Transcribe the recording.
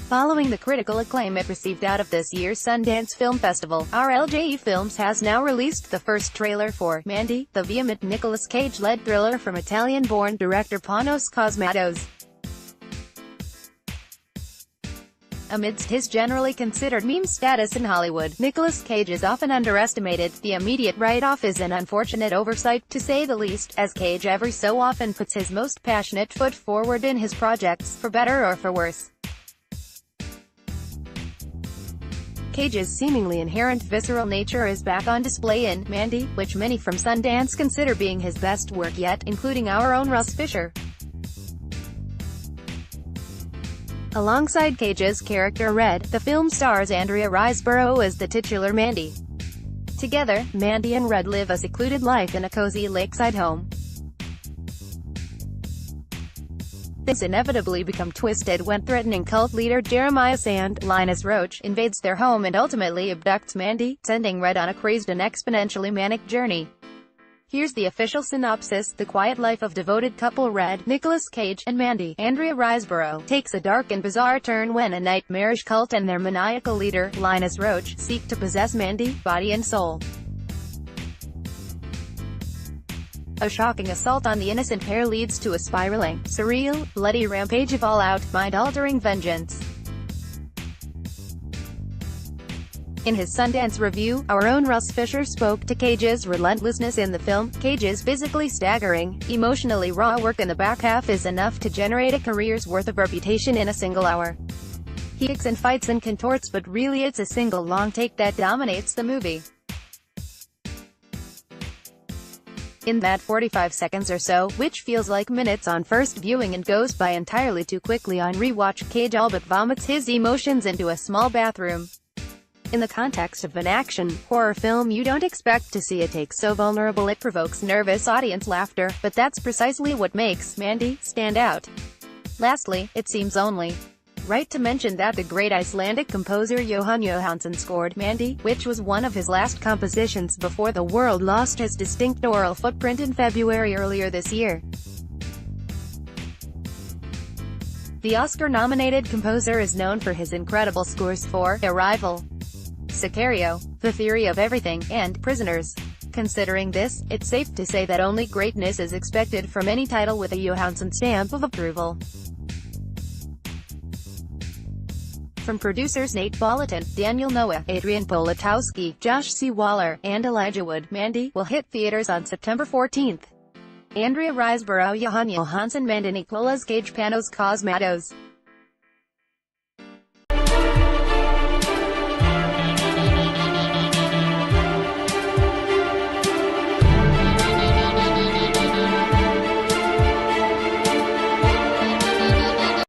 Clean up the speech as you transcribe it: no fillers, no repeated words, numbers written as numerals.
Following the critical acclaim it received out of this year's Sundance Film Festival, RLJE Films has now released the first trailer for Mandy, the vehement Nicolas Cage-led thriller from Italian-born director Panos Cosmatos. Amidst his generally considered meme status in Hollywood, Nicolas Cage is often underestimated. The immediate write-off is an unfortunate oversight, to say the least, as Cage every so often puts his most passionate foot forward in his projects, for better or for worse. Cage's seemingly inherent visceral nature is back on display in Mandy, which many from Sundance consider being his best work yet, including our own Russ Fisher. Alongside Cage's character Red, the film stars Andrea Riseborough as the titular Mandy. Together, Mandy and Red live a secluded life in a cozy lakeside home. Things inevitably become twisted when threatening cult leader Jeremiah Sand, Linus Roach, invades their home and ultimately abducts Mandy, sending Red on a crazed and exponentially manic journey. Here's the official synopsis. The quiet life of devoted couple Red, Nicolas Cage, and Mandy, Andrea Riseborough, takes a dark and bizarre turn when a nightmarish cult and their maniacal leader, Linus Roach, seek to possess Mandy, body and soul. A shocking assault on the innocent pair leads to a spiraling, surreal, bloody rampage of all-out, mind-altering vengeance. In his Sundance review, our own Russ Fisher spoke to Cage's relentlessness in the film. Cage's physically staggering, emotionally raw work in the back half is enough to generate a career's worth of reputation in a single hour. He kicks and fights and contorts, but really it's a single long take that dominates the movie. In that 45 seconds or so, which feels like minutes on first viewing and goes by entirely too quickly on rewatch, Cage all but vomits his emotions into a small bathroom. In the context of an action horror film, you don't expect to see a take so vulnerable it provokes nervous audience laughter, but that's precisely what makes Mandy stand out. Lastly, it seems only right to mention that the great Icelandic composer Jóhann Jóhannsson scored Mandy, which was one of his last compositions before the world lost his distinct oral footprint in February earlier this year. The Oscar-nominated composer is known for his incredible scores for Arrival, Sicario, The Theory of Everything, and Prisoners. Considering this, it's safe to say that only greatness is expected from any title with a Jóhannsson stamp of approval. From producers Nate Bolleton, Daniel Noah, Adrian Politowski, Josh C. Waller, and Elijah Wood, Mandy will hit theaters on September 14th. Andrea Riseborough, Jóhann Jóhannsson, Mandy, Nicolas Cage, Panos Cosmatos.